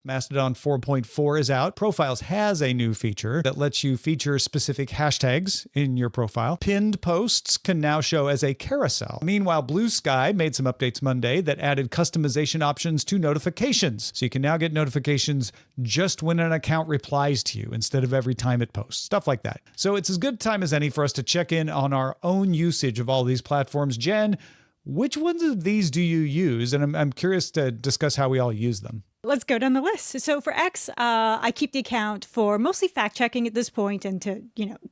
Mastodon 4.4 is out. Profiles has a new feature that lets you feature specific hashtags in your profile. Pinned posts can now show as a carousel. Meanwhile, Blue Sky made some updates Monday that added customization options to notifications. So you can now get notifications just when an account replies to you instead of every time it posts. Stuff like that. So it's as good time as any for us to check in on our own usage of all these platforms. Jen, which ones of these do you use? And I'm curious to discuss how we all use them. Let's go down the list. So for X, I keep the account for mostly fact checking at this point and to,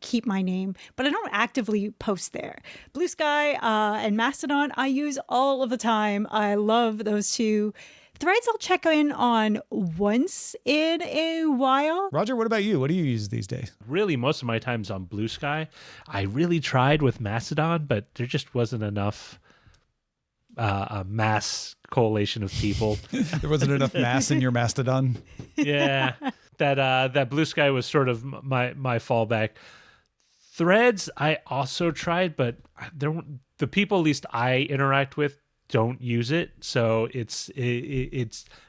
keep my name, but I don't actively post there. Blue Sky and Mastodon, I use all of the time. I love those two. Threads, I'll check in on once in a while. Roger, what about you? What do you use these days? Really, most of my time's on Blue Sky. I really tried with Mastodon, but there just wasn't enough a mass collation of people. There wasn't enough mass in your Mastodon. Yeah, that Blue Sky was sort of my fallback. Threads, I also tried, but the people at least I interact with don't use it. So it's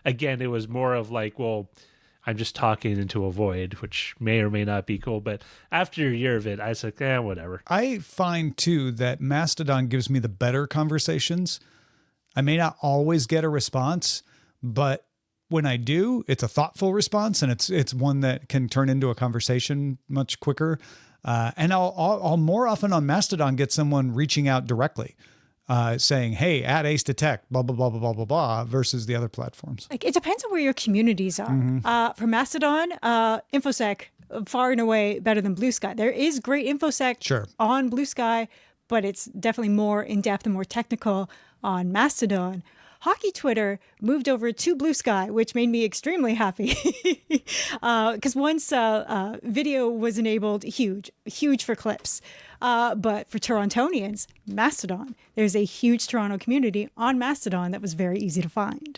again, it was more of like, well, I'm just talking into a void, which may or may not be cool. But after a year of it, I said, whatever. I find too that Mastodon gives me the better conversations. I may not always get a response, but when I do, it's a thoughtful response, and it's one that can turn into a conversation much quicker. And I'll more often on Mastodon get someone reaching out directly, saying, "Hey, at Ace Detect, blah blah blah blah blah blah blah," versus the other platforms. Like, it depends on where your communities are. Mm-hmm. For Mastodon, InfoSec far and away better than Blue Sky. There is great InfoSec on Blue Sky, but it's definitely more in depth and more technical on Mastodon. Hockey Twitter moved over to Blue Sky, which made me extremely happy because once video was enabled, huge for clips. But for Torontonians, Mastodon, there's a huge Toronto community on Mastodon that was very easy to find.